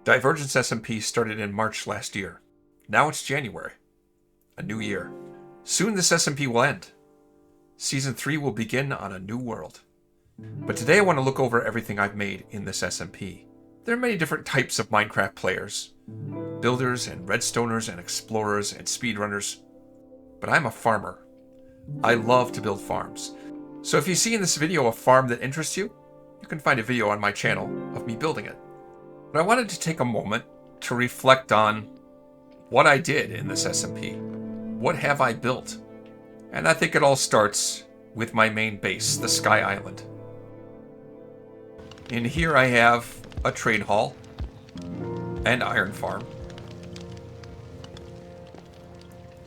Divergence SMP started in March last year. Now it's January. A new year. Soon this SMP will end. Season 3 will begin on a new world. But today I want to look over everything I've made in this SMP. There are many different types of Minecraft players. Builders and redstoners and explorers and speedrunners. But I'm a farmer. I love to build farms. So if you see in this video a farm that interests you, you can find a video on my channel of me building it. But I wanted to take a moment to reflect on what I did in this SMP. What have I built? And I think it all starts with my main base, the Sky Island. In here I have a trade hall, an iron farm.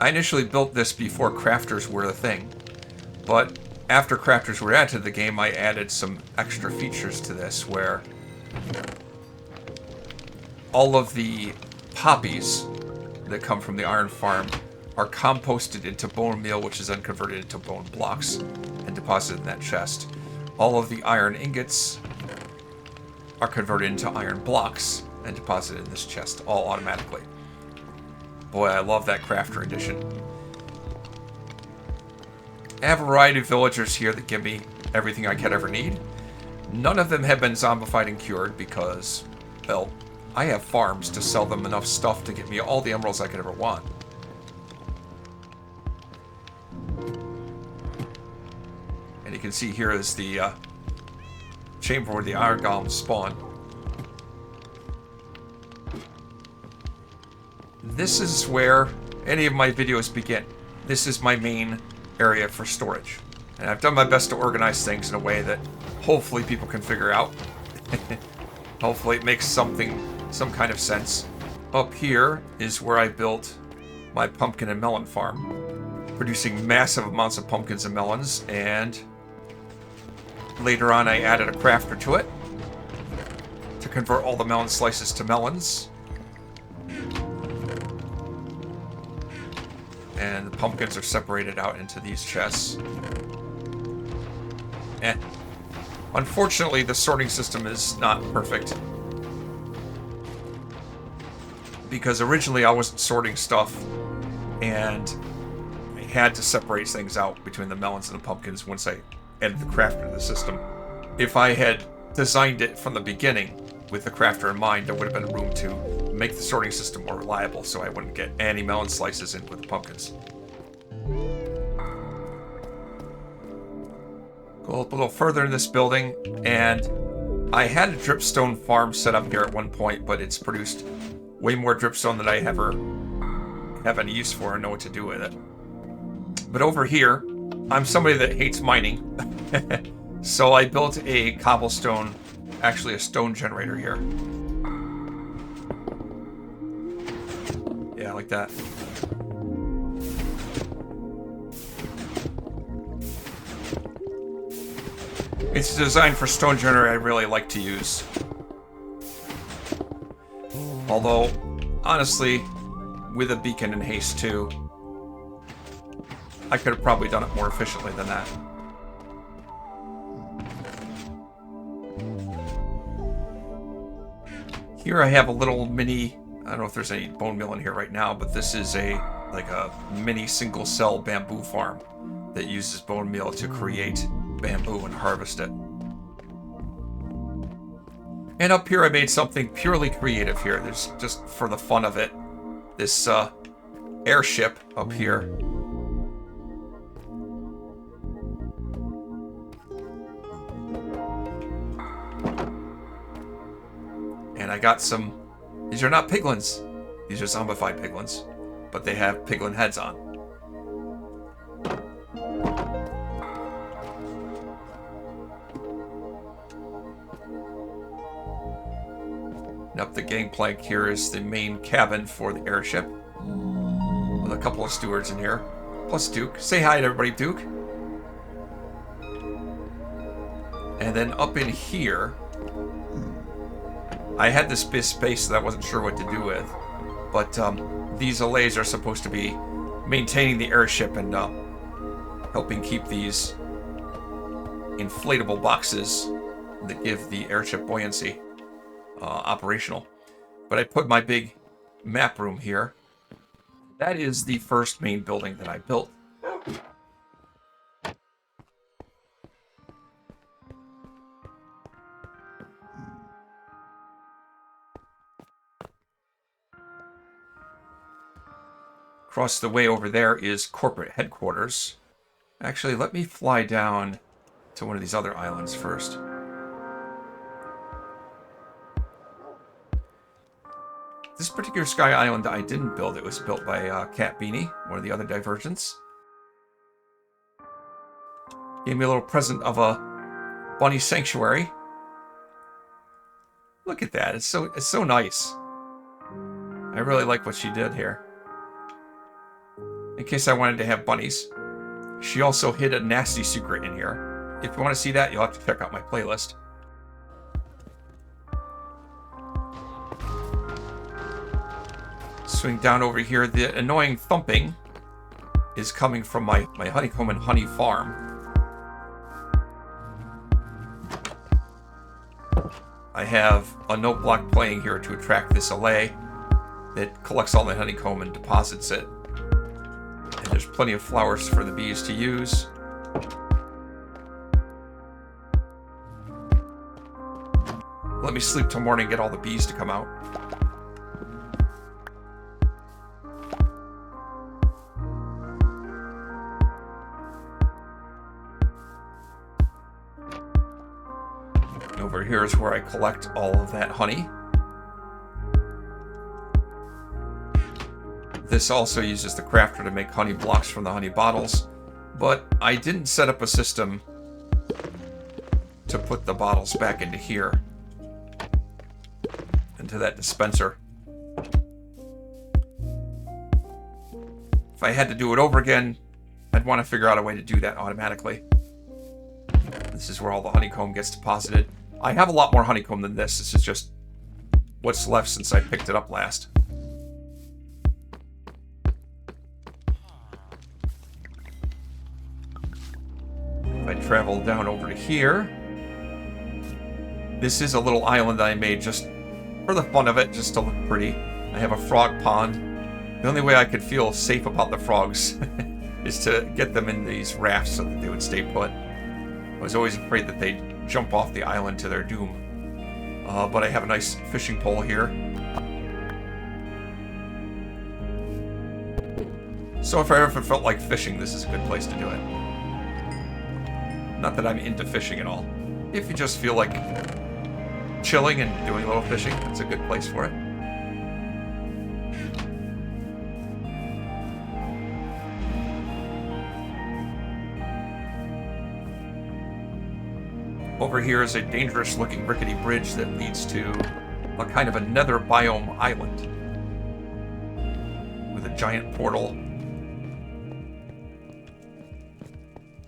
I initially built this before crafters were a thing, but after crafters were added to the game, I added some extra features to this where all of the poppies that come from the iron farm are composted into bone meal, which is then converted into bone blocks and deposited in that chest. All of the iron ingots are converted into iron blocks and deposited in this chest, all automatically. Boy, I love that crafter edition. I have a variety of villagers here that give me everything I could ever need. None of them have been zombified and cured because, well, I have farms to sell them enough stuff to get me all the emeralds I could ever want. And you can see here is the chamber where the iron golems spawn. This is where any of my videos begin. This is my main area for storage. And I've done my best to organize things in a way that hopefully people can figure out. Hopefully it makes some kind of sense. Up here is where I built my pumpkin and melon farm, producing massive amounts of pumpkins and melons, and later on I added a crafter to it to convert all the melon slices to melons. And the pumpkins are separated out into these chests. And unfortunately, the sorting system is not perfect. Because originally I wasn't sorting stuff, and I had to separate things out between the melons and the pumpkins once I added the crafter to the system. If I had designed it from the beginning with the crafter in mind, there would have been room to make the sorting system more reliable so I wouldn't get any melon slices in with the pumpkins. Go up a little further in this building, and I had a dripstone farm set up here at one point, but it's produced way more dripstone than I ever have any use for or know what to do with it. But over here, I'm somebody that hates mining, so I built a cobblestone, actually a stone generator here. Yeah, like that. It's designed for stone generator I really like to use. Although, honestly, with a beacon and haste too, I could have probably done it more efficiently than that. Here I have a little mini, I don't know if there's any bone meal in here right now, but this is like a mini single cell bamboo farm that uses bone meal to create bamboo and harvest it. And up here I made something purely creative here. There's just for the fun of it, this airship up here. And I got some, these are not piglins, these are zombified piglins, but they have piglin heads on. And up the gangplank here is the main cabin for the airship, with a couple of stewards in here, plus Duke. Say hi to everybody, Duke. And then up in here, I had this space that I wasn't sure what to do with, but these allays are supposed to be maintaining the airship and helping keep these inflatable boxes that give the airship buoyancy operational. But I put my big map room here. That is the first main building that I built. Across the way over there is corporate headquarters. Actually, let me fly down to one of these other islands first. This particular sky island I didn't build. It was built by KatBeanie, one of the other Divergents. Gave me a little present of a bunny sanctuary. Look at that. It's so nice. I really like what she did here. In case I wanted to have bunnies. She also hid a nasty secret in here. If you want to see that, you'll have to check out my playlist. Swing down over here. The annoying thumping is coming from my honeycomb and honey farm. I have a note block playing here to attract this allay that collects all the honeycomb and deposits it. And there's plenty of flowers for the bees to use. Let me sleep till morning and get all the bees to come out. And over here is where I collect all of that honey. This also uses the crafter to make honey blocks from the honey bottles, but I didn't set up a system to put the bottles back into here, into that dispenser. If I had to do it over again, I'd want to figure out a way to do that automatically. This is where all the honeycomb gets deposited. I have a lot more honeycomb than this. This is just what's left since I picked it up last. If I travel down over to here, this is a little island that I made just for the fun of it, just to look pretty. I have a frog pond. The only way I could feel safe about the frogs is to get them in these rafts so that they would stay put. I was always afraid that they'd jump off the island to their doom. But I have a nice fishing pole here. So if I ever felt like fishing, this is a good place to do it. Not that I'm into fishing at all. If you just feel like chilling and doing a little fishing, it's a good place for it. Over here is a dangerous looking rickety bridge that leads to a kind of a nether biome island with a giant portal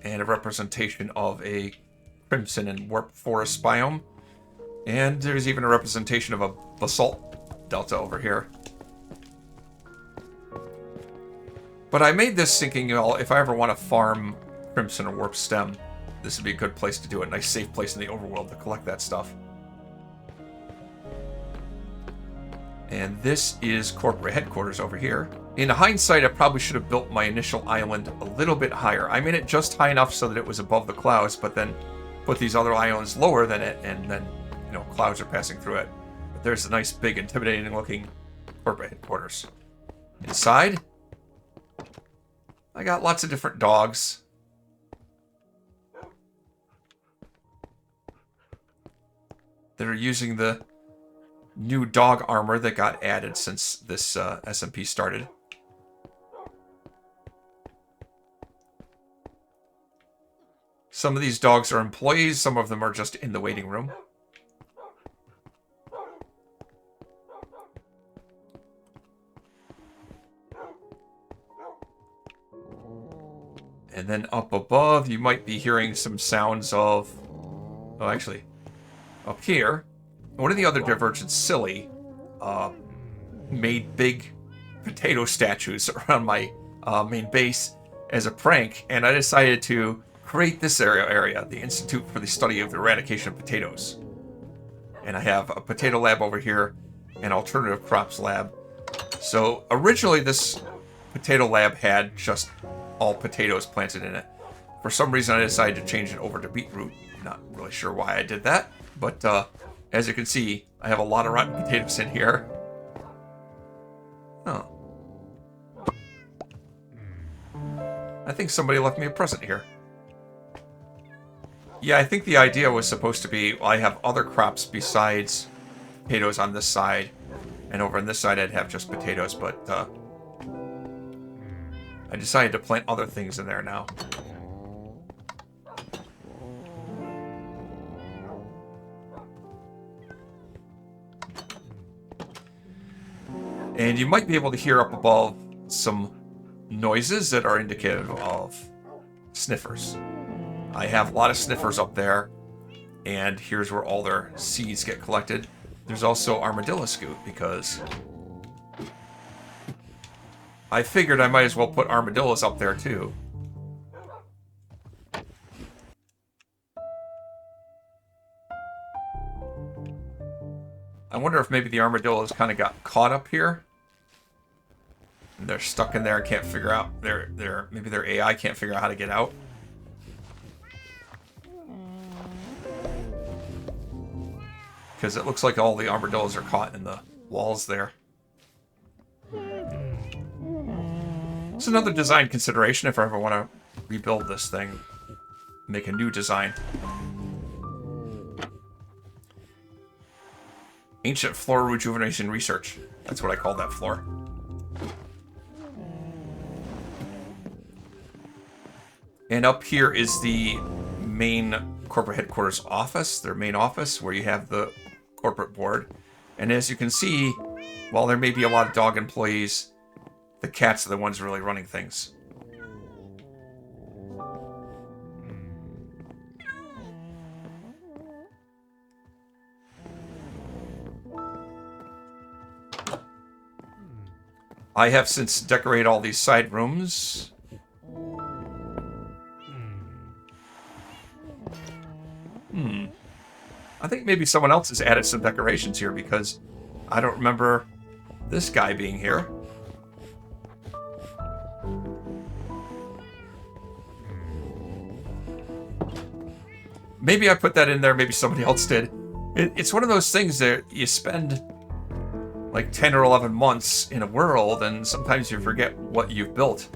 and a representation of a crimson and warp forest biome. And there's even a representation of a basalt delta over here. But I made this thinking, well, if I ever want to farm crimson or warp stem, this would be a good place to do it. A nice safe place in the overworld to collect that stuff. And this is corporate headquarters over here. In hindsight, I probably should have built my initial island a little bit higher. I made it just high enough so that it was above the clouds, but then put these other islands lower than it, and then, you know, clouds are passing through it. But there's a nice, big, intimidating looking corporate headquarters. Inside, I got lots of different dogs. That are using the new dog armor that got added since this SMP started. Some of these dogs are employees, some of them are just in the waiting room. And then up above, you might be hearing some sounds of... Oh, actually, up here, one of the other Divergents, Silly, made big potato statues around my main base as a prank, and I decided to create this area, the Institute for the Study of the Eradication of Potatoes. And I have a potato lab over here, an alternative crops lab. So originally this potato lab had just all potatoes planted in it. For some reason I decided to change it over to beetroot. Not really sure why I did that, but as you can see, I have a lot of rotten potatoes in here. Oh. I think somebody left me a present here. Yeah, I think the idea was supposed to be, well, I have other crops besides potatoes on this side, and over on this side I'd have just potatoes, but I decided to plant other things in there now. And you might be able to hear up above some noises that are indicative of sniffers. I have a lot of sniffers up there, and here's where all their seeds get collected. There's also armadillo scoot, because I figured I might as well put armadillos up there too. I wonder if maybe the armadillos kind of got caught up here. And they're stuck in there and can't figure out, maybe their AI can't figure out how to get out. Because it looks like all the armadillos are caught in the walls there. It's another design consideration if I ever want to rebuild this thing. Make a new design. Ancient floor rejuvenation research. That's what I call that floor. And up here is the main corporate headquarters office, their main office, where you have the corporate board. And as you can see, while there may be a lot of dog employees, the cats are the ones really running things. I have since decorated all these side rooms. I think maybe someone else has added some decorations here, because I don't remember this guy being here. Maybe I put that in there, maybe somebody else did. It's one of those things that you spend like 10 or 11 months in a world, and sometimes you forget what you've built.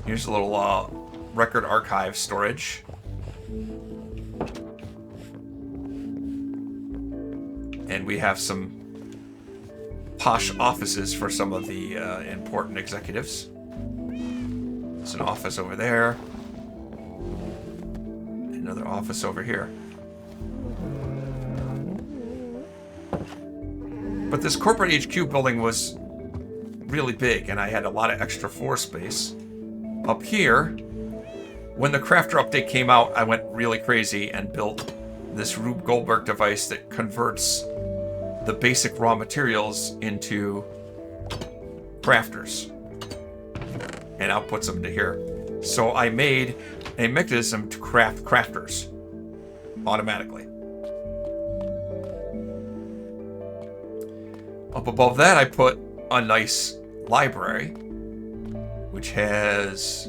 Here's a little record archive storage. And we have some posh offices for some of the important executives. There's an office over there. Another office over here. But this corporate HQ building was really big, and I had a lot of extra floor space. Up here, when the Crafter update came out, I went really crazy and built this Rube Goldberg device that converts the basic raw materials into crafters and outputs them to here. So I made a mechanism to craft crafters automatically. Up above that, I put a nice library, which has...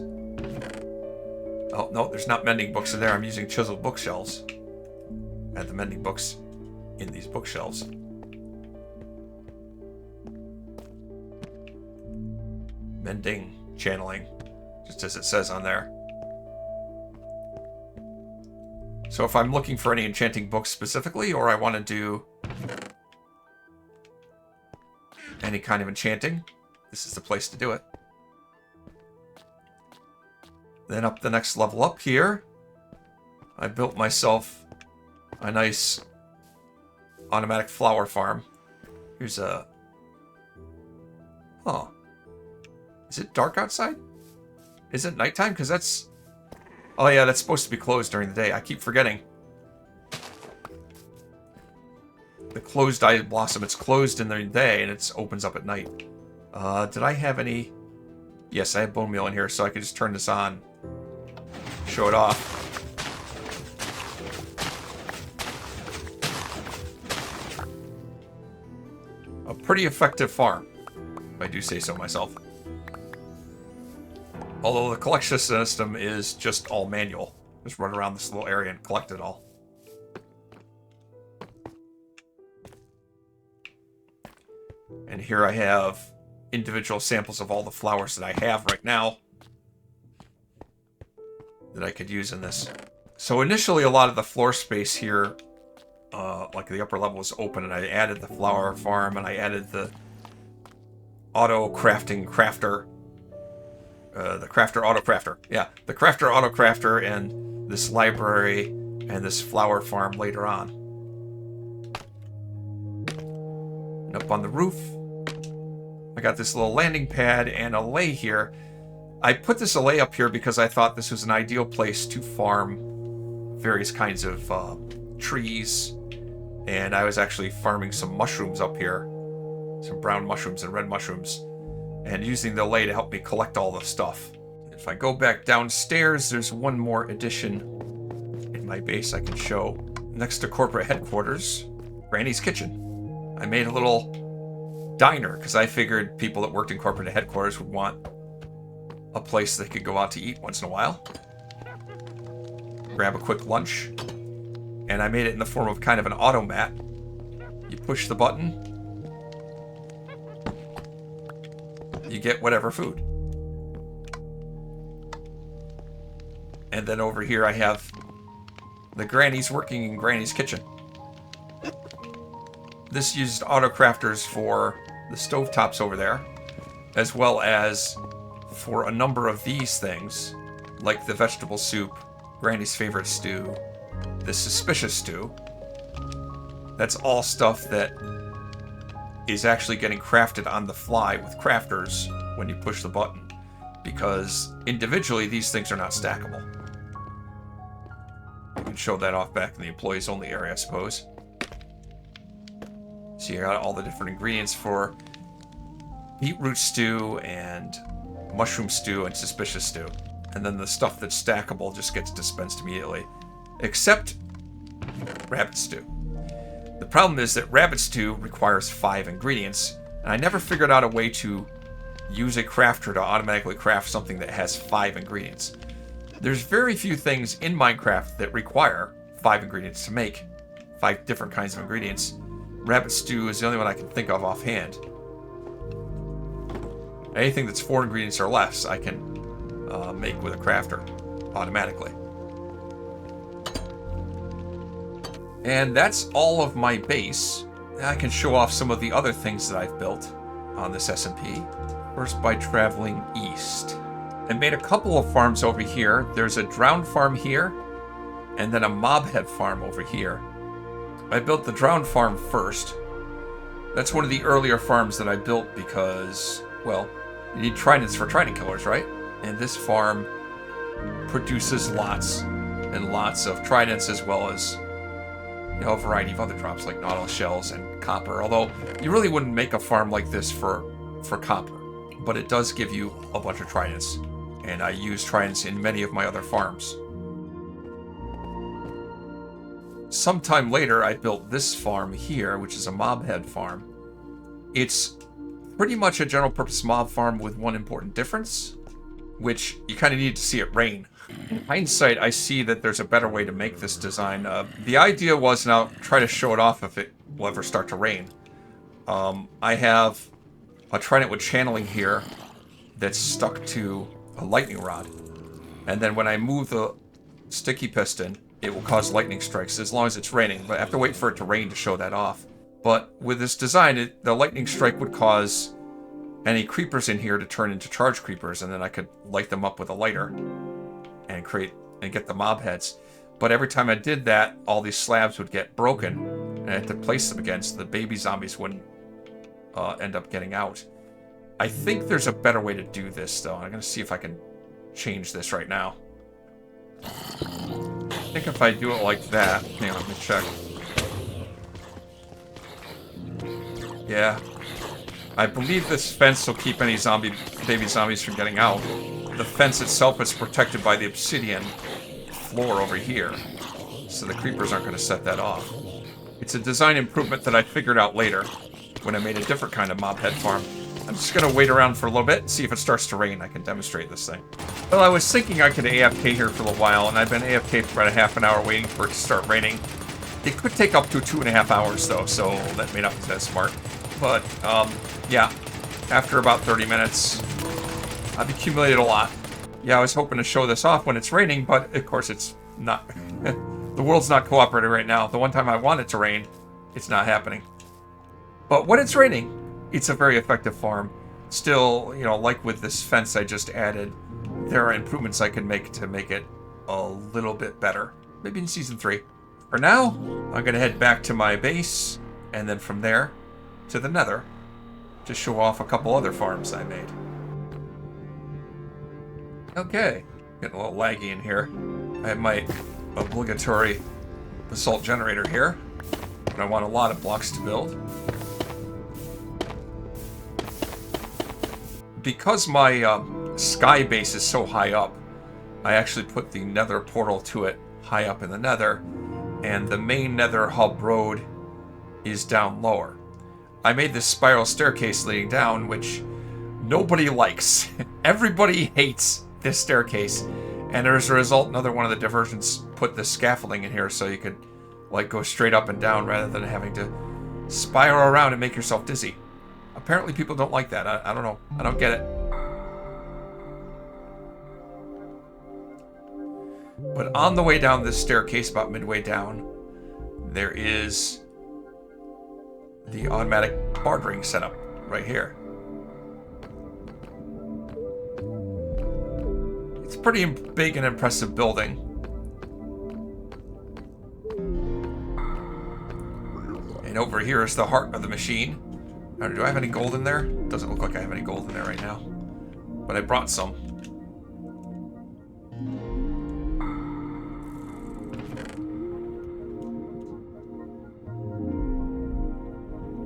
Oh, no, there's not mending books in there. I'm using chiseled bookshelves. I have the mending books in these bookshelves. Mending, channeling, just as it says on there. So if I'm looking for any enchanting books specifically, or I want to do any kind of enchanting, this is the place to do it. Then up the next level up here, I built myself a nice automatic flower farm. Here's a... Oh. Is it dark outside? Is it nighttime? Because that's... Oh yeah, that's supposed to be closed during the day. I keep forgetting. The closed-eyed blossom, it's closed in the day and it opens up at night. Did I have any... Yes, I have bone meal in here, so I could just turn this on. Show it off. A pretty effective farm, if I do say so myself. Although the collection system is just all manual. Just run around this little area and collect it all. And here I have individual samples of all the flowers that I have right now that I could use in this. So initially a lot of the floor space here, like the upper level, was open, and I added the flower farm, and I added the auto crafting crafter. The crafter auto crafter. Yeah, the crafter auto crafter, and this library and this flower farm later on. And up on the roof, I got this little landing pad and a lay here. I put this alley up here because I thought this was an ideal place to farm various kinds of trees. And I was actually farming some mushrooms up here. Some brown mushrooms and red mushrooms. And using the alley to help me collect all the stuff. If I go back downstairs, there's one more addition in my base I can show. Next to corporate headquarters, Granny's Kitchen. I made a little diner because I figured people that worked in corporate headquarters would want a place they could go out to eat once in a while. Grab a quick lunch. And I made it in the form of kind of an automat. You push the button, you get whatever food. And then over here I have the grannies working in Granny's Kitchen. This used auto crafters for the stovetops over there, as well as for a number of these things, like the vegetable soup, Granny's favorite stew, the suspicious stew. That's all stuff that is actually getting crafted on the fly with crafters when you push the button, because individually these things are not stackable. You can show that off back in the employees only area, I suppose. So you got all the different ingredients for beetroot stew and mushroom stew and suspicious stew. And then the stuff that's stackable just gets dispensed immediately. Except rabbit stew. The problem is that rabbit stew requires 5 ingredients, and I never figured out a way to use a crafter to automatically craft something that has 5 ingredients. There's very few things in Minecraft that require 5 ingredients to make, 5 different kinds of ingredients. Rabbit stew is the only one I can think of offhand. Anything that's 4 ingredients or less, I can make with a crafter automatically. And that's all of my base. Now I can show off some of the other things that I've built on this SMP. First, by traveling east. I made a couple of farms over here. There's a drowned farm here, and then a mobhead farm over here. I built the drowned farm first. That's one of the earlier farms that I built because, well, you need tridents for trident killers, right? And this farm produces lots and lots of tridents, as well as, you know, a variety of other drops like nautilus shells and copper. Although you really wouldn't make a farm like this for copper, but it does give you a bunch of tridents, and I use tridents in many of my other farms. Sometime later, I built this farm here, which is a mobhead farm. It's pretty much a general purpose mob farm with one important difference, which you kind of need to see it rain. In hindsight, I see that there's a better way to make this design. The idea was, and I'll try to show it off if it will ever start to rain. I have a trident with channeling here that's stuck to a lightning rod. And then when I move the sticky piston, it will cause lightning strikes as long as it's raining. But I have to wait for it to rain to show that off. But with this design, the lightning strike would cause any creepers in here to turn into charge creepers, and then I could light them up with a lighter and get the mob heads. But every time I did that, all these slabs would get broken, and I had to place them again so the baby zombies wouldn't end up getting out. I think there's a better way to do this, though. I'm going to see if I can change this right now. I think if I do it like that... Hang on, let me check. Yeah. I believe this fence will keep any baby zombies from getting out. The fence itself is protected by the obsidian floor over here, so the creepers aren't going to set that off. It's a design improvement that I figured out later. when I made a different kind of mob head farm. I'm just going to wait around for a little bit and see if it starts to rain. I can demonstrate this thing. Well, I was thinking I could AFK here for a little while, and I've been AFK for about a half an hour waiting for it to start raining. It could take up to 2.5 hours, though, so that may not be that smart. But, yeah, after about 30 minutes, I've accumulated a lot. Yeah, I was hoping to show this off when it's raining, but, of course, it's not. The world's not cooperating right now. The one time I want it to rain, it's not happening. But when it's raining, it's a very effective farm. Still, you know, like with this fence I just added, there are improvements I can make to make it a little bit better. Maybe in Season 3. For now, I'm going to head back to my base, and then from there to the Nether, to show off a couple other farms I made. Okay, getting a little laggy in here. I have my obligatory basalt generator here, but I want a lot of blocks to build. Because my sky base is so high up, I actually put the Nether portal to it high up in the Nether, and the main Nether Hub road is down lower. I made this spiral staircase leading down, which nobody likes. Everybody hates this staircase, and as a result, another one of the diversions put this scaffolding in here so you could like go straight up and down rather than having to spiral around and make yourself dizzy. Apparently people don't like that. I don't know. I don't get it. But on the way down this staircase, about midway down, there is the automatic bartering setup right here. It's a pretty big and impressive building. And over here is the heart of the machine. Do I have any gold in there? Doesn't look like I have any gold in there right now. But I brought some.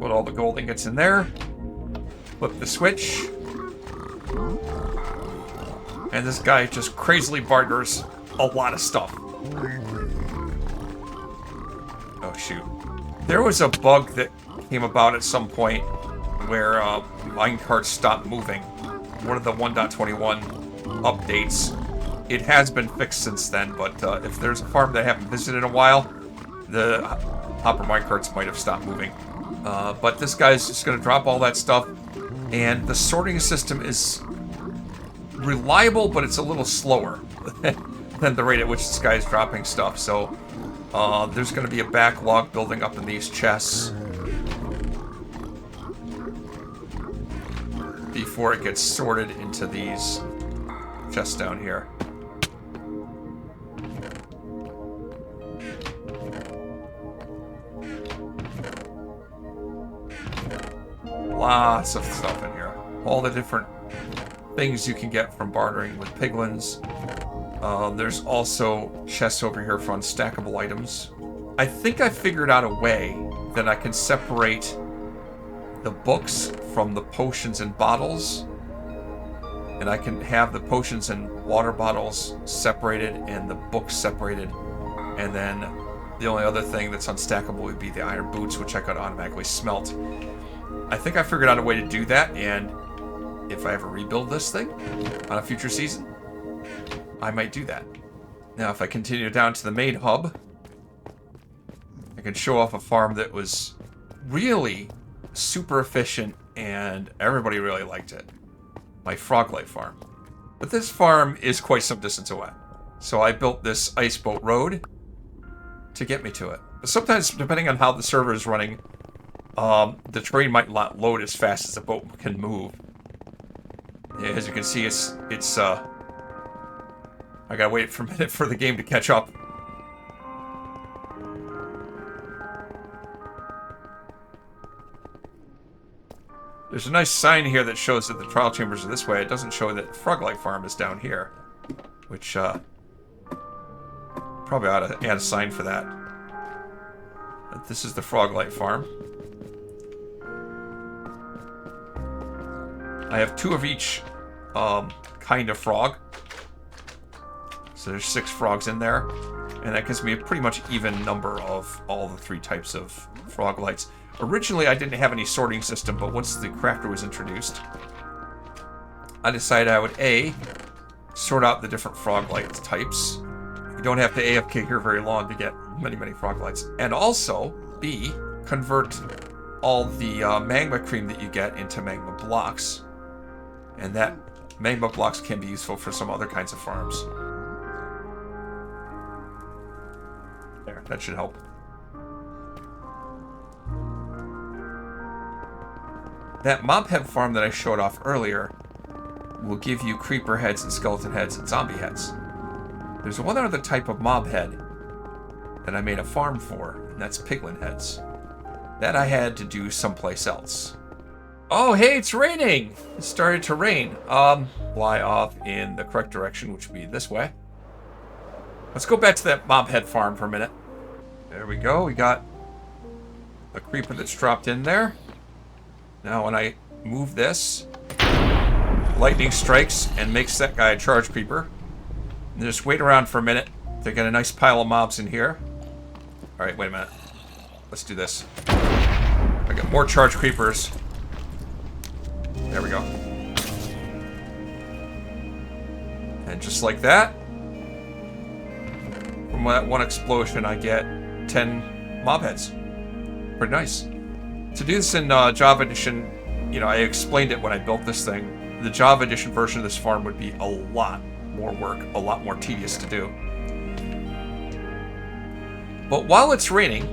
Put all the gold ingots in there. Flip the switch. And this guy just crazily barters a lot of stuff. Oh, shoot. There was a bug that came about at some point where minecarts stopped moving. One of the 1.21 updates. It has been fixed since then, but if there's a farm that I haven't visited in a while, the hopper minecarts might have stopped moving. But this guy's just going to drop all that stuff, and the sorting system is reliable, but it's a little slower than the rate at which this guy is dropping stuff. So there's going to be a backlog building up in these chests before it gets sorted into these chests down here. Lots of stuff in here. All the different things you can get from bartering with piglins. There's also chests over here for unstackable items. I think I figured out a way that I can separate the books from the potions and bottles. And I can have the potions and water bottles separated and the books separated. And then the only other thing that's unstackable would be the iron boots, which I could automatically smelt. I think I figured out a way to do that, and if I ever rebuild this thing on a future season, I might do that. Now, if I continue down to the main hub, I can show off a farm that was really super efficient, and everybody really liked it. My Froglight farm. But this farm is quite some distance away. So I built this ice boat road to get me to it. But sometimes, depending on how the server is running, the train might not load as fast as the boat can move. As you can see, it's I gotta wait for a minute for the game to catch up. There's a nice sign here that shows that the trial chambers are this way. It doesn't show that Froglight Farm is down here, which probably ought to add a sign for that. But this is the Froglight Farm. I have 2 of each kind of frog. So there's 6 frogs in there. And that gives me a pretty much even number of all the 3 types of Froglights. Originally, I didn't have any sorting system, but once the crafter was introduced, I decided I would A, sort out the different frog light types. You don't have to AFK here very long to get many, many frog lights. And also, B, convert all the magma cream that you get into magma blocks. And that magma blocks can be useful for some other kinds of farms. There, that should help. That mob head farm that I showed off earlier will give you creeper heads and skeleton heads and zombie heads. There's one other type of mob head that I made a farm for, and that's piglin heads. That I had to do someplace else. Oh, hey, it's raining! It started to rain. Fly off in the correct direction, which would be this way. Let's go back to that mob head farm for a minute. There we go. We got a creeper that's dropped in there. Now when I move this, lightning strikes and makes that guy a charge creeper. And just wait around for a minute to get a nice pile of mobs in here. Alright, wait a minute. Let's do this. I got more charge creepers. There we go. And just like that, from that one explosion, I get 10 mob heads. Pretty nice. To do this in Java Edition, you know, I explained it when I built this thing. The Java Edition version of this farm would be a lot more work, a lot more tedious to do. But while it's raining,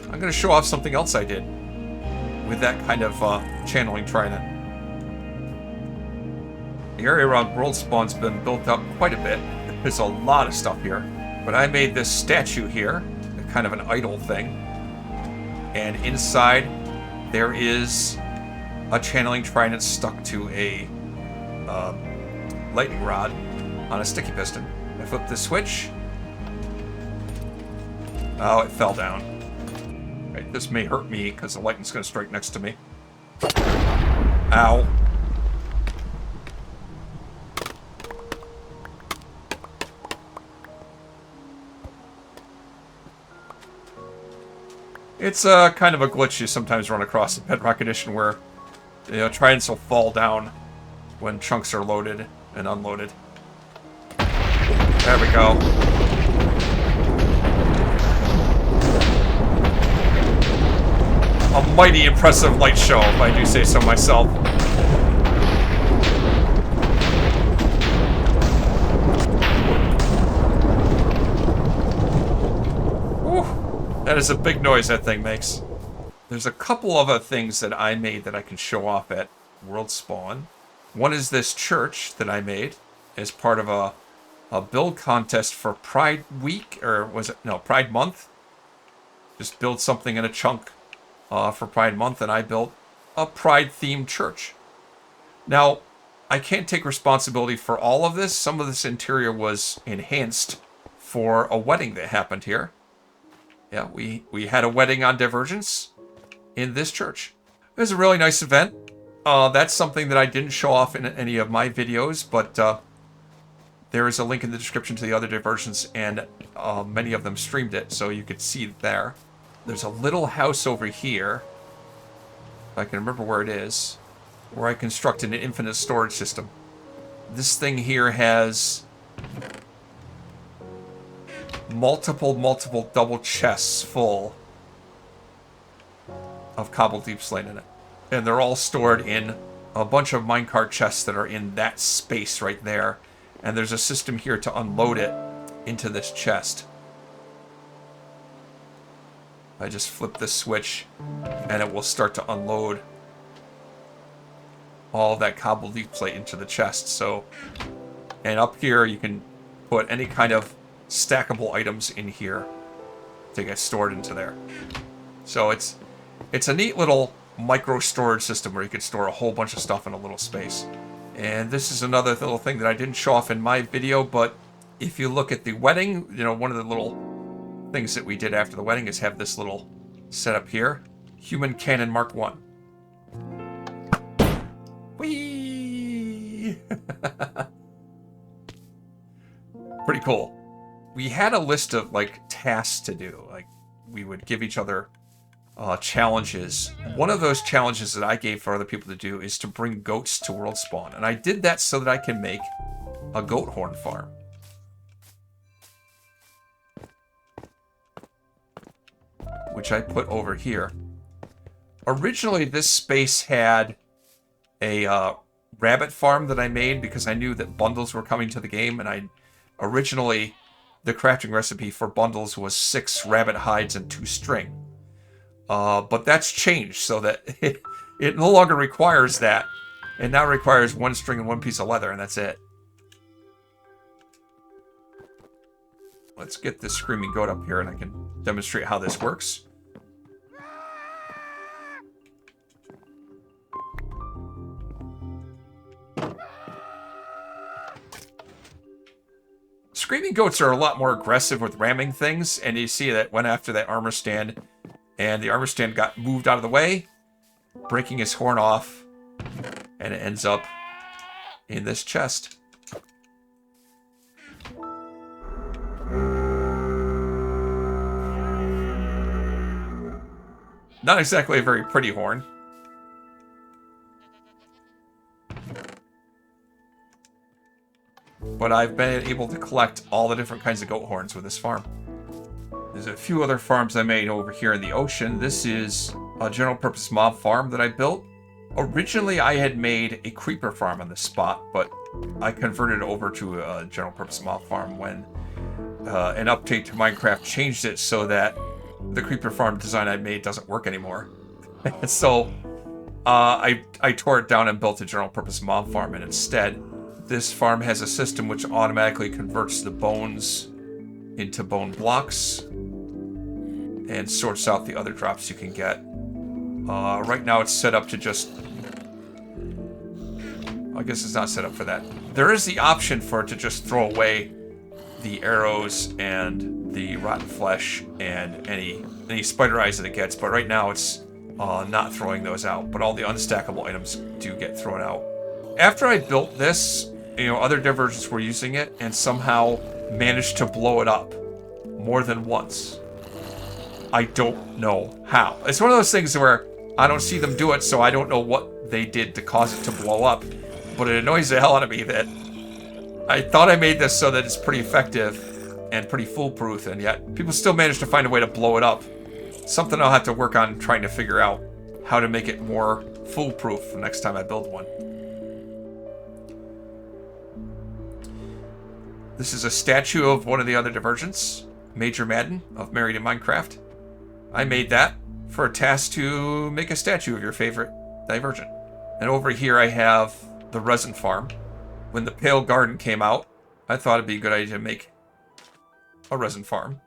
I'm going to show off something else I did with that kind of channeling trident. The area around World Spawn's been built up quite a bit. There's a lot of stuff here. But I made this statue here, kind of an idol thing. And inside, there is a channeling trident stuck to a lightning rod on a sticky piston. I flip the switch. Oh, it fell down. Right, this may hurt me because the lightning's going to strike next to me. Ow. It's kind of a glitch you sometimes run across in Bedrock Edition where, you know, tridents will fall down when chunks are loaded and unloaded. There we go. A mighty impressive light show, if I do say so myself. Whew. That is a big noise that thing makes. There's a couple other things that I made that I can show off at World Spawn. One is this church that I made as part of a build contest for Pride Week, or was it, no, Pride Month. Just build something in a chunk for Pride Month, and I built a Pride-themed church. Now, I can't take responsibility for all of this. Some of this interior was enhanced for a wedding that happened here. Yeah, we had a wedding on Divergence in this church. It was a really nice event. That's something that I didn't show off in any of my videos, but there is a link in the description to the other Divergence, and many of them streamed it, so you could see it there. There's a little house over here, if I can remember where it is, where I constructed an infinite storage system. This thing here has multiple double chests full of cobbled deep slate in it. And they're all stored in a bunch of minecart chests that are in that space right there. And there's a system here to unload it into this chest. I just flip the switch and it will start to unload all that cobbled deep slate into the chest. So, and up here you can put any kind of stackable items in here to get stored into there. So it's a neat little micro storage system where you can store a whole bunch of stuff in a little space. And this is another little thing that I didn't show off in my video, but if you look at the wedding, you know, one of the little things that we did after the wedding is have this little setup here. Human Cannon Mark 1. Whee! Pretty cool. We had a list of, like, tasks to do. Like, we would give each other challenges. One of those challenges that I gave for other people to do is to bring goats to world spawn. And I did that so that I can make a goat horn farm. Which I put over here. Originally, this space had a rabbit farm that I made because I knew that bundles were coming to the game, and originally the crafting recipe for bundles was 6 rabbit hides and 2 string. But that's changed so that it no longer requires that. It now requires 1 string and 1 piece of leather, and that's it. Let's get this screaming goat up here and I can demonstrate how this works. Screaming goats are a lot more aggressive with ramming things, and you see that went after that armor stand, and the armor stand got moved out of the way, breaking his horn off, and it ends up in this chest. Not exactly a very pretty horn. But I've been able to collect all the different kinds of goat horns with this farm. There's a few other farms I made over here in the ocean. This is a general purpose mob farm that I built. Originally, I had made a creeper farm on this spot, but I converted it over to a general purpose mob farm when an update to Minecraft changed it so that the creeper farm design I made doesn't work anymore. So I tore it down and built a general purpose mob farm, and instead, this farm has a system which automatically converts the bones into bone blocks and sorts out the other drops you can get. Right now it's set up to just... I guess it's not set up for that. There is the option for it to just throw away the arrows and the rotten flesh and any spider eyes that it gets, but right now it's not throwing those out, but all the unstackable items do get thrown out. After I built this, other divergents were using it and somehow managed to blow it up more than once. I don't know how. It's one of those things where I don't see them do it, so I don't know what they did to cause it to blow up. But it annoys the hell out of me that I thought I made this so that it's pretty effective and pretty foolproof, and yet people still manage to find a way to blow it up. Something I'll have to work on trying to figure out how to make it more foolproof the next time I build one. This is a statue of one of the other divergents, Major Madden of Married in Minecraft. I made that for a task to make a statue of your favorite divergent. And over here I have the resin farm. When the Pale Garden came out, I thought it'd be a good idea to make a resin farm.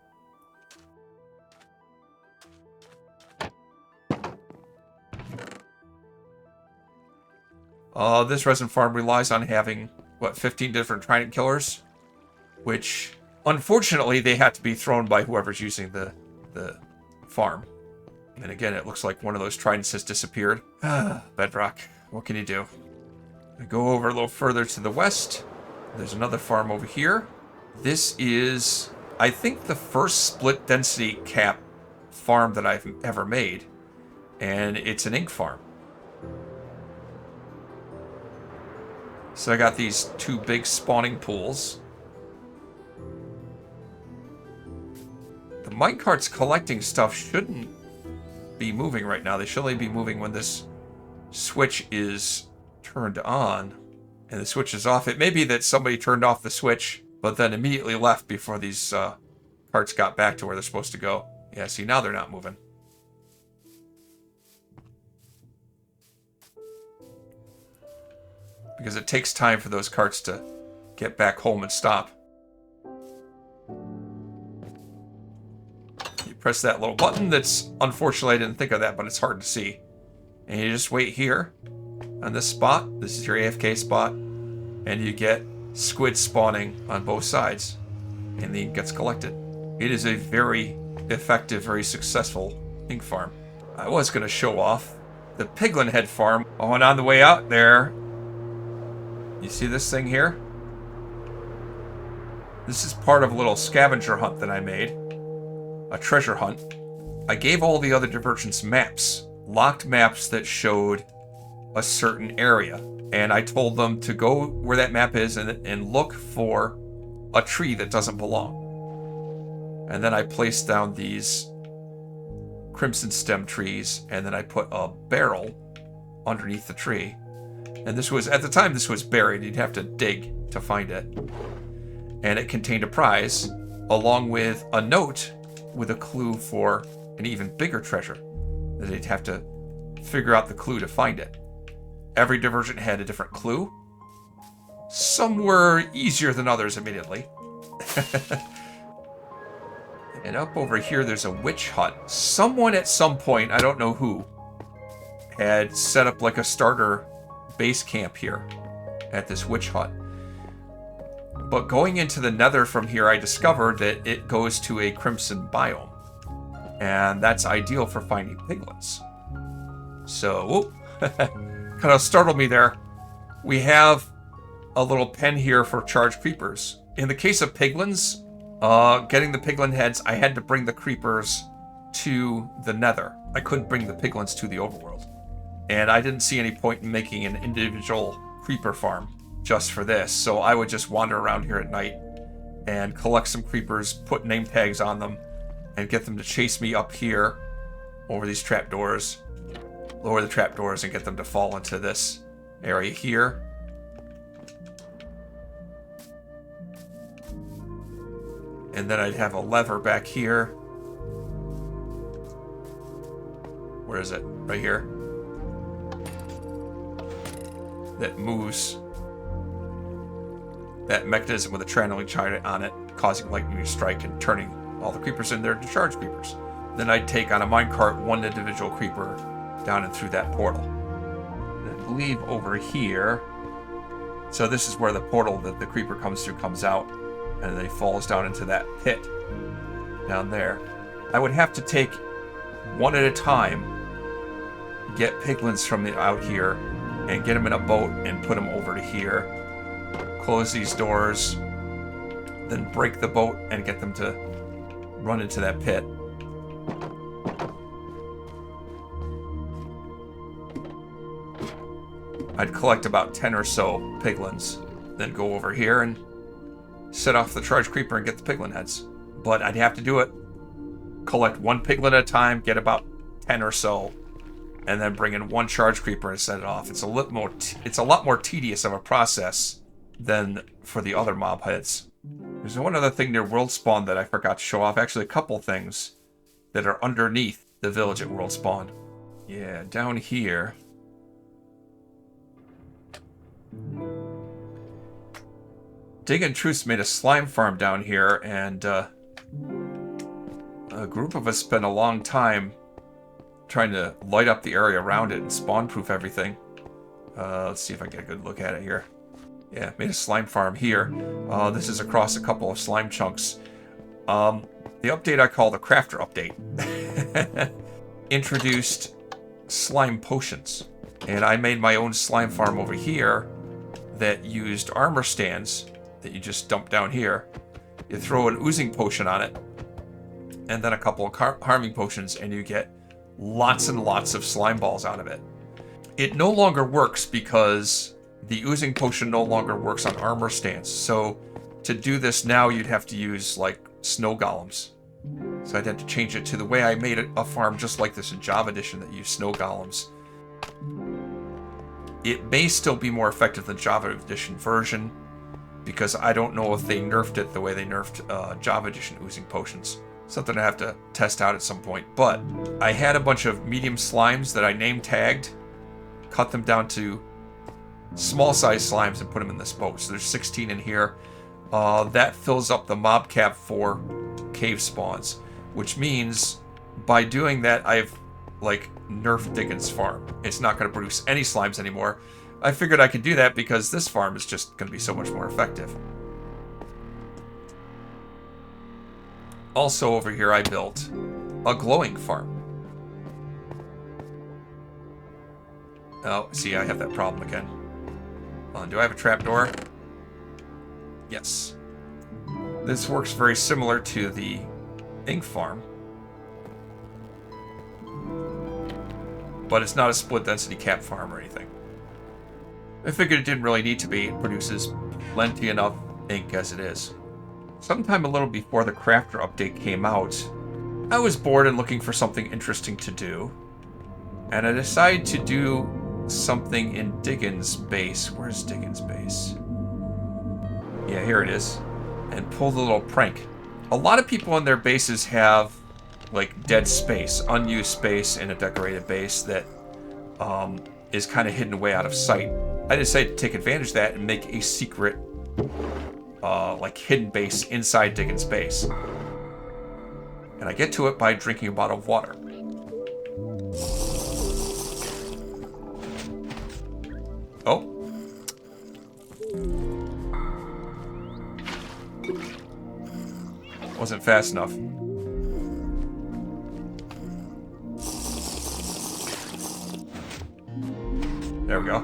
This resin farm relies on having, 15 different trident killers? Which, unfortunately, they have to be thrown by whoever's using the farm. And again, it looks like one of those tridents has disappeared. Bedrock. What can you do? I go over a little further to the west. There's another farm over here. This is, I think, the first split density cap farm that I've ever made. And it's an ink farm. So I got these 2 big spawning pools. The minecarts collecting stuff shouldn't be moving right now. They should only be moving when this switch is turned on. And the switch is off. It may be that somebody turned off the switch, but then immediately left before these carts got back to where they're supposed to go. Yeah, see, now they're not moving. Because it takes time for those carts to get back home and stop. You press that little button that's, unfortunately, I didn't think of that, but it's hard to see. And you just wait here on this spot. This is your AFK spot. And you get squid spawning on both sides. And the ink gets collected. It is a very effective, very successful ink farm. I was going to show off the Piglin head farm. Oh, and on the way out there, you see this thing here? This is part of a little scavenger hunt that I made. A treasure hunt. I gave all the other Divergence maps, locked maps that showed a certain area. And I told them to go where that map is and look for a tree that doesn't belong. And then I placed down these crimson stem trees, and then I put a barrel underneath the tree. And this was, at the time, this was buried. You'd have to dig to find it. And it contained a prize, along with a note with a clue for an even bigger treasure. That they'd have to figure out the clue to find it. Every Divergent had a different clue. Some were easier than others, admittedly. And up over here, there's a witch hut. Someone at some point, I don't know who, had set up like a starter base camp here at this witch hut. But going into the Nether from here, I discovered that it goes to a crimson biome. And that's ideal for finding piglins. So, kind of startled me there. We have a little pen here for charged creepers. In the case of piglins, getting the piglin heads, I had to bring the creepers to the Nether. I couldn't bring the piglins to the overworld. And I didn't see any point in making an individual creeper farm just for this. So I would just wander around here at night and collect some creepers, put name tags on them, and get them to chase me up here over these trapdoors, lower the trapdoors, and get them to fall into this area here. And then I'd have a lever back here. Where is it? Right here. That moves that mechanism with a channeling giant on it, causing lightning to strike and turning all the creepers in there to charge creepers. Then I'd take on a minecart one individual creeper down and through that portal. And I believe over here, so this is where the portal that the creeper comes through comes out, and then he falls down into that pit down there. I would have to take one at a time, get piglins from out here, and get them in a boat and put them over to here. Close these doors, then break the boat and get them to run into that pit. I'd collect about 10 or so piglins, then go over here and set off the charged creeper and get the piglin heads. But I'd have to do it. Collect one piglin at a time, get about 10 or so, and then bring in one charged creeper and set it off. It's a lot more tedious of a process than for the other mob heads. There's one other thing near World Spawn that I forgot to show off. Actually, a couple things that are underneath the village at World Spawn. Yeah, down here. DigginTruths made a slime farm down here, and a group of us spent a long time trying to light up the area around it and spawn-proof everything. Let's see if I can get a good look at it here. Yeah, made a slime farm here. This is across a couple of slime chunks. The update I call the Crafter Update. Introduced slime potions. And I made my own slime farm over here that used armor stands that you just dump down here. You throw an oozing potion on it, and then a couple of harming potions, and you get lots and lots of slime balls out of it. It no longer works because the oozing potion no longer works on armor stands. So to do this now, you'd have to use like snow golems. So I'd have to change it to the way I made it, a farm just like this in Java Edition that used snow golems. It may still be more effective than Java Edition version, because I don't know if they nerfed it the way they nerfed Java Edition oozing potions. Something I have to test out at some point. But I had a bunch of medium slimes that I name tagged, cut them down to small size slimes and put them in this boat. So there's 16 in here. That fills up the mob cap for cave spawns, which means by doing that, I've like nerfed Diggin's farm. It's not going to produce any slimes anymore. I figured I could do that because this farm is just going to be so much more effective. Also over here I built a glowing farm. Oh, see, I have that problem again. Do I have a trapdoor? Yes. This works very similar to the ink farm. but it's not a split density cap farm or anything. I figured it didn't really need to be. It produces plenty enough ink as it is. Sometime a little before the crafter update came out, I was bored and looking for something interesting to do, and I decided to do something in Diggin's base. Where's Diggin's base? Yeah, here it is. And pull the little prank. A lot of people in their bases have like dead space, unused space in a decorated base that is kind of hidden away out of sight. I decided to take advantage of that and make a secret like hidden base inside Diggin's base. And I get to it by drinking a bottle of water. Oh. Wasn't fast enough. There we go.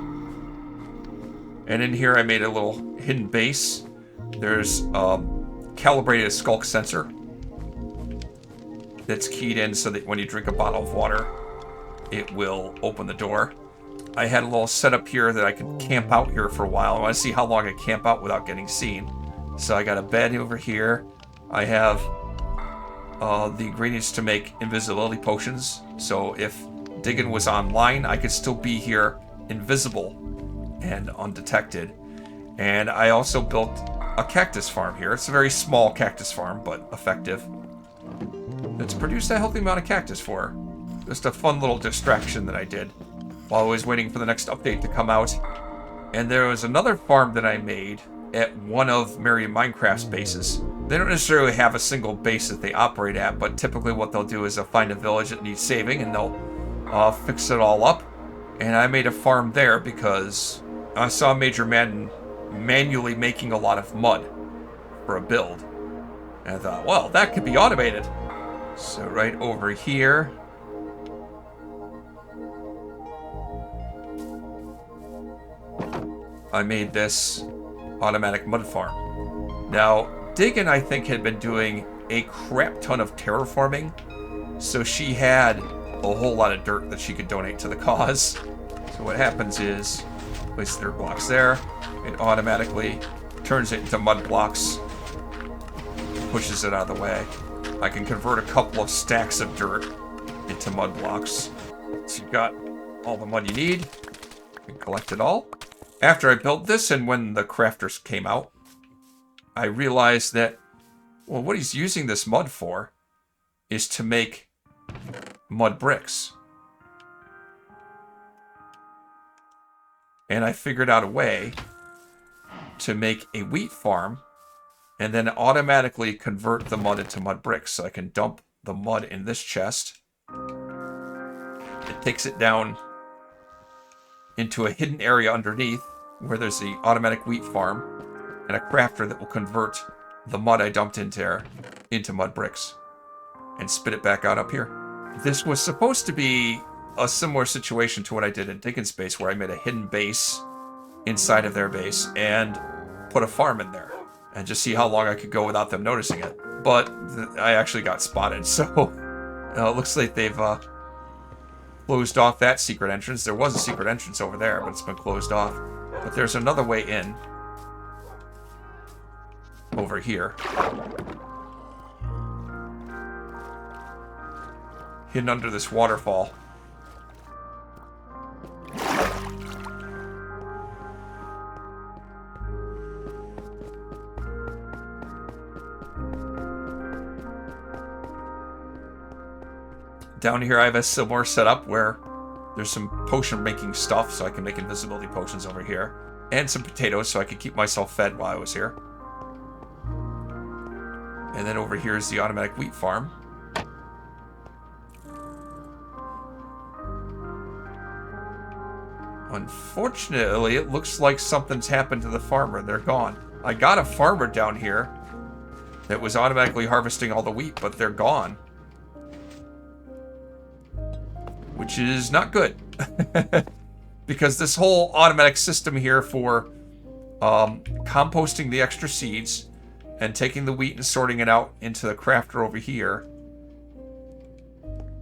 And in here I made a little hidden base. There's calibrated skulk sensor that's keyed in so that when you drink a bottle of water, it will open the door. I had a little setup here that I could camp out here for a while. I want to see how long I camp out without getting seen. So I got a bed over here. I have the ingredients to make invisibility potions. So if Diggin was online, I could still be here invisible and undetected. And I also built a cactus farm here. It's a very small cactus farm, but effective. It's produced a healthy amount of cactus for her. Just a fun little distraction that I did while I was waiting for the next update to come out. And there was another farm that I made at one of Merry Minecraft's bases. They don't necessarily have a single base that they operate at, but typically what they'll do is they'll find a village that needs saving and they'll fix it all up. And I made a farm there because I saw Major Man manually making a lot of mud for a build. And I thought, well, that could be automated. So right over here, I made this automatic mud farm. Now, Diggin, I think, had been doing a crap ton of terraforming, so she had a whole lot of dirt that she could donate to the cause. So what happens is, place dirt blocks there, it automatically turns it into mud blocks, pushes it out of the way. I can convert a couple of stacks of dirt into mud blocks. So you've got all the mud you need. You can collect it all. After I built this and when the crafters came out, I realized that, well, what he's using this mud for is to make mud bricks. And I figured out a way to make a wheat farm and then automatically convert the mud into mud bricks. So I can dump the mud in this chest. It takes it down into a hidden area underneath where there's the automatic wheat farm and a crafter that will convert the mud I dumped into mud bricks and spit it back out up here. This was supposed to be a similar situation to what I did in Diggin's base, where I made a hidden base inside of their base and put a farm in there and just see how long I could go without them noticing it. But I actually got spotted, so it looks like they've closed off that secret entrance. There was a secret entrance over there, but it's been closed off. But there's another way in over here, hidden under this waterfall. Down here I have a similar setup where there's some potion making stuff, so I can make invisibility potions over here. And some potatoes so I could keep myself fed while I was here. And then over here is the automatic wheat farm. Unfortunately, it looks like something's happened to the farmer. They're gone. I got a farmer down here that was automatically harvesting all the wheat, but they're gone. Which is not good. Because this whole automatic system here for composting the extra seeds and taking the wheat and sorting it out into the crafter over here,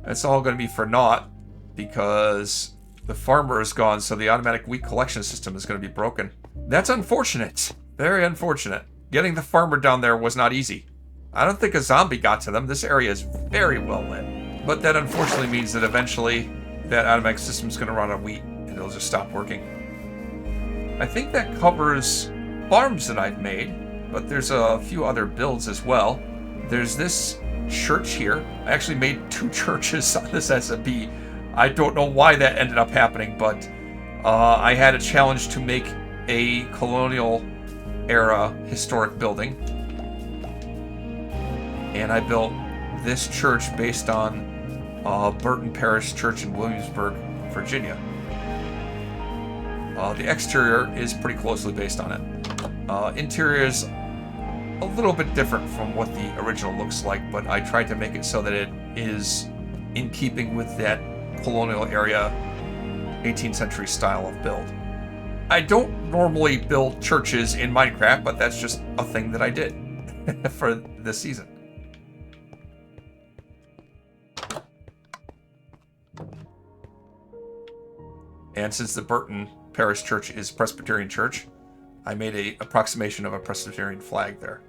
that's all going to be for naught. because the farmer is gone, so the automatic wheat collection system is going to be broken. That's unfortunate. Very unfortunate. Getting the farmer down there was not easy. I don't think a zombie got to them. This area is very well lit. But that unfortunately means that eventually that automatic system is going to run on wheat and it'll just stop working. I think that covers farms that I've made, but there's a few other builds as well. There's this church here. I actually made 2 churches on this SMP. I don't know why that ended up happening, but I had a challenge to make a colonial era historic building. And I built this church based on Burton Parish Church in Williamsburg, Virginia. The exterior is pretty closely based on it. Interior is a little bit different from what the original looks like, but I tried to make it so that it is in keeping with that colonial area 18th century style of build. I don't normally build churches in Minecraft, but that's just a thing that I did for this season. And since the Burton Parish Church is Presbyterian Church, I made an approximation of a Presbyterian flag there.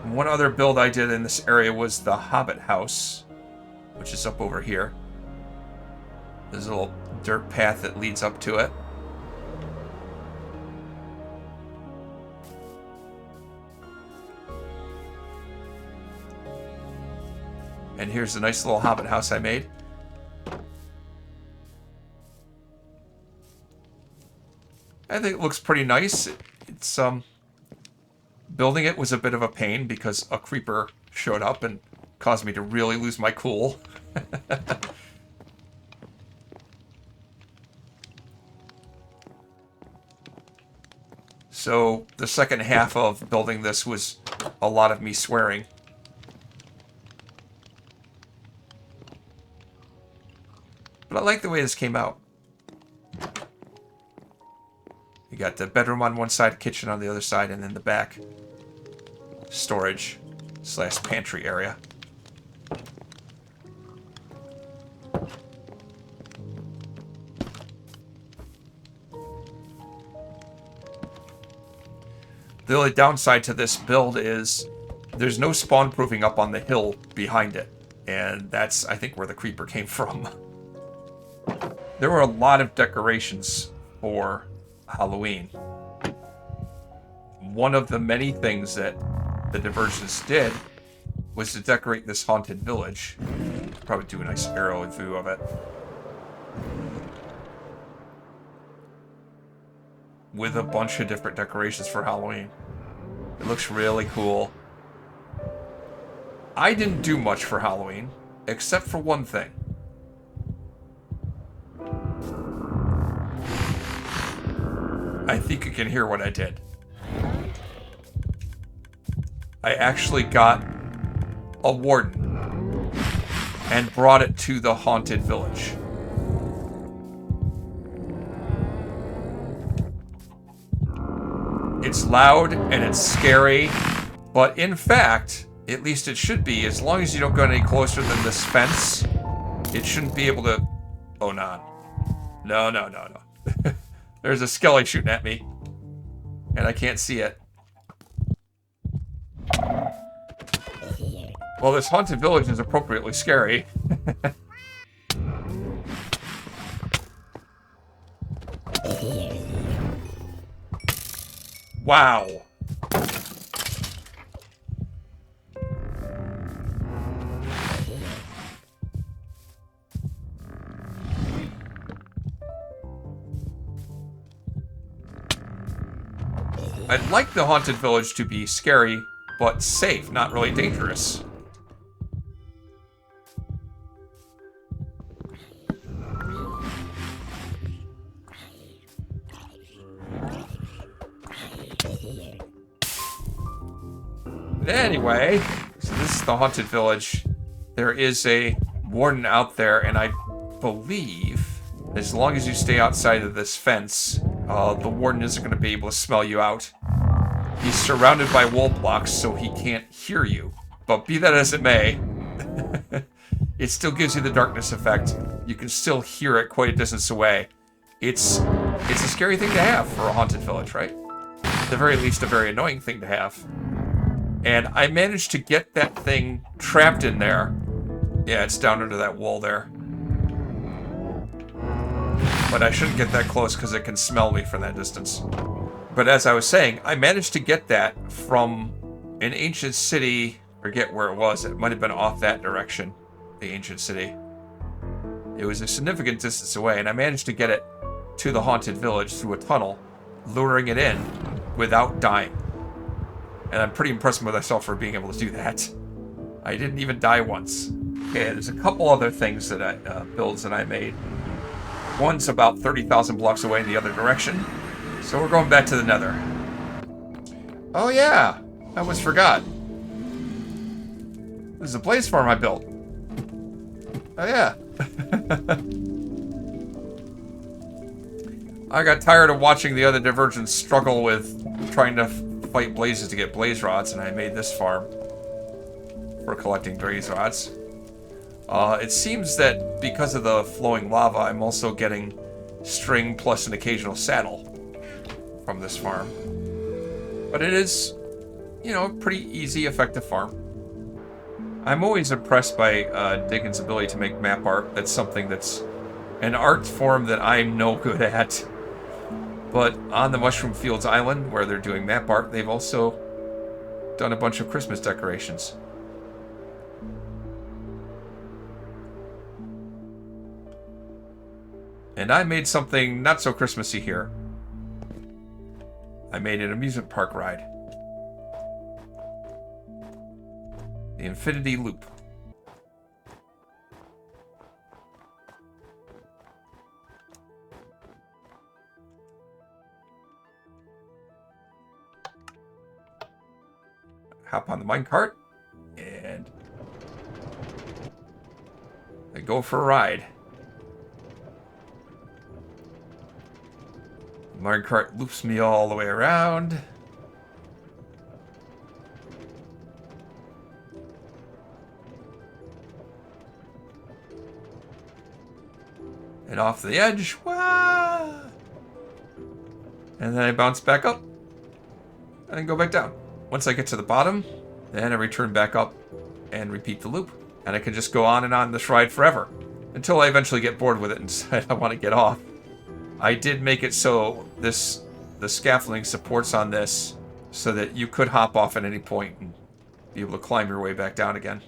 One other build I did in this area was the Hobbit House, which is up over here. There's a little dirt path that leads up to it. And here's the nice little Hobbit house I made. I think it looks pretty nice. It's building it was a bit of a pain because a creeper showed up and caused me to really lose my cool. So the second half of building this was a lot of me swearing. But I like the way this came out. You got the bedroom on one side, kitchen on the other side, and then the back storage / pantry area. The only downside to this build is there's no spawn proofing up on the hill behind it. And that's, I think, where the creeper came from. There were a lot of decorations for Halloween. One of the many things that the Divergence did was to decorate this haunted village. Probably do a nice aerial view of it. With a bunch of different decorations for Halloween. It looks really cool. I didn't do much for Halloween, except for one thing. I think you can hear what I did. I actually got a warden and brought it to the haunted village. It's loud and it's scary, but in fact, at least it should be, as long as you don't go any closer than this fence, it shouldn't be able to... Oh, no. No. There's a skelly shooting at me, and I can't see it. Well, this haunted village is appropriately scary. Wow. I'd like the haunted village to be scary, but safe, not really dangerous. Anyway, so this is the haunted village. There is a warden out there, and I believe as long as you stay outside of this fence, the warden isn't going to be able to smell you out. He's surrounded by wall blocks, so he can't hear you, But be that as it may, it still gives you the darkness effect. You can still hear it quite a distance away. It's a scary thing to have for a haunted village, right? At the very least, a very annoying thing to have. And I managed to get that thing trapped in there. Yeah, it's down under that wall there. But I shouldn't get that close because it can smell me from that distance. But as I was saying, I managed to get that from an ancient city. Forget where it was. It might have been off that direction, the ancient city. It was a significant distance away, and I managed to get it to the haunted village through a tunnel, luring it in without dying. And I'm pretty impressed with myself for being able to do that. I didn't even die once. Okay, there's a couple other things that builds that I made. One's about 30,000 blocks away in the other direction. So we're going back to the Nether. Oh yeah, I almost forgot. This is a blaze farm I built. Oh yeah. I got tired of watching the other Divergence struggle with trying to fight blazes to get blaze rods, and I made this farm for collecting blaze rods. It seems that because of the flowing lava, I'm also getting string plus an occasional saddle from this farm. But it is, you know, a pretty easy, effective farm. I'm always impressed by Diggin's ability to make map art. That's something that's an art form that I'm no good at. But on the Mushroom Fields Island, where they're doing map art, they've also done a bunch of Christmas decorations. And I made something not so Christmassy here. I made an amusement park ride. The Infinity Loop. Hop on the minecart and I go for a ride. The minecart loops me all the way around. And off the edge. Wah! And then I bounce back up. And then go back down. Once I get to the bottom, then I return back up and repeat the loop. And I can just go on and on this ride forever. Until I eventually get bored with it and decide I want to get off. I did make it so the scaffolding supports on this so that you could hop off at any point and be able to climb your way back down again.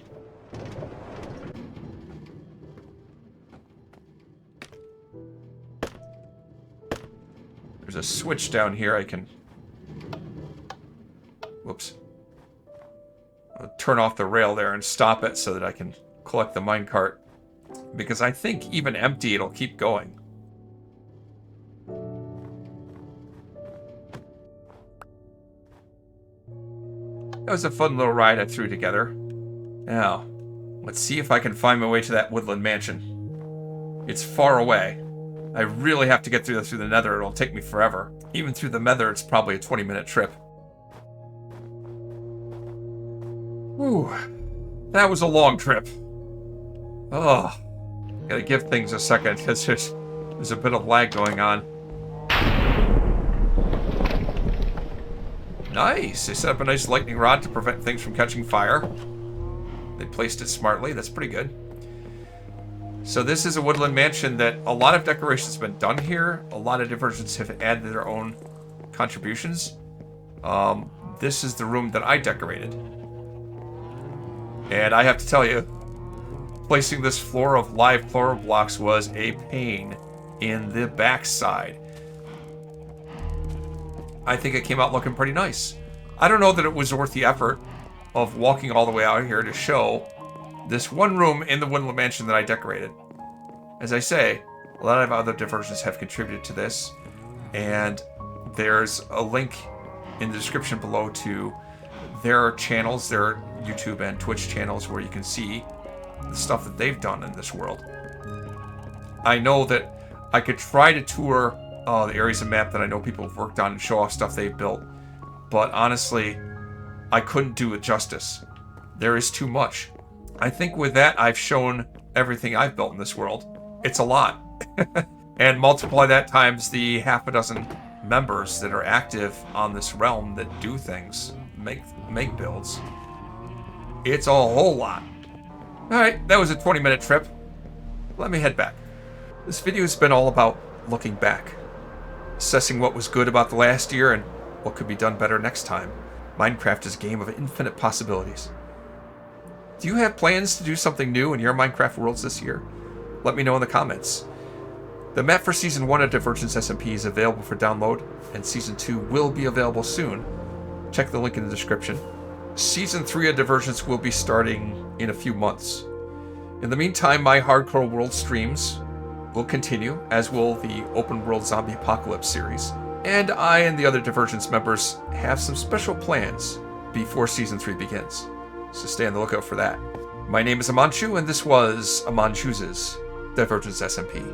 There's a switch down here I can... Whoops. I'll turn off the rail there and stop it so that I can collect the minecart. Because I think even empty it'll keep going. That was a fun little ride I threw together. Now, let's see if I can find my way to that woodland mansion. It's far away. I really have to get through the Nether. It'll take me forever. Even through the Nether, it's probably a 20-minute trip. Whew. That was a long trip. Oh, gotta give things a second because there's a bit of lag going on. Nice. They set up a nice lightning rod to prevent things from catching fire. They placed it smartly. That's pretty good. So this is a woodland mansion that a lot of decorations have been done here. A lot of Divergents have added their own contributions. This is the room that I decorated. And I have to tell you, placing this floor of live floor blocks was a pain in the backside. I think it came out looking pretty nice. I don't know that it was worth the effort of walking all the way out here to show this one room in the woodland mansion that I decorated. As I say, a lot of other Divergents have contributed to this, and there's a link in the description below to their channels, their YouTube and Twitch channels, where you can see the stuff that they've done in this world. I know that I could try to tour the areas of map that I know people have worked on and show off stuff they've built, but honestly, I couldn't do it justice. There is too much. I think with that, I've shown everything I've built in this world. It's a lot. And multiply that times the half a dozen members that are active on this realm that do things, make builds. It's a whole lot. Alright, that was a 20-minute trip. Let me head back. This video has been all about looking back, assessing what was good about the last year and what could be done better next time. Minecraft is a game of infinite possibilities. Do you have plans to do something new in your Minecraft worlds this year? Let me know in the comments. The map for Season 1 of Divergence SMP is available for download, and Season 2 will be available soon. Check the link in the description. Season 3 of Divergence will be starting in a few months. In the meantime, my Hardcore World streams will continue, as will the Open World Zombie Apocalypse series. And I and the other Divergence members have some special plans before Season 3 begins, so stay on the lookout for that. My name is Amanchu, and this was Amanchu's Divergence SMP.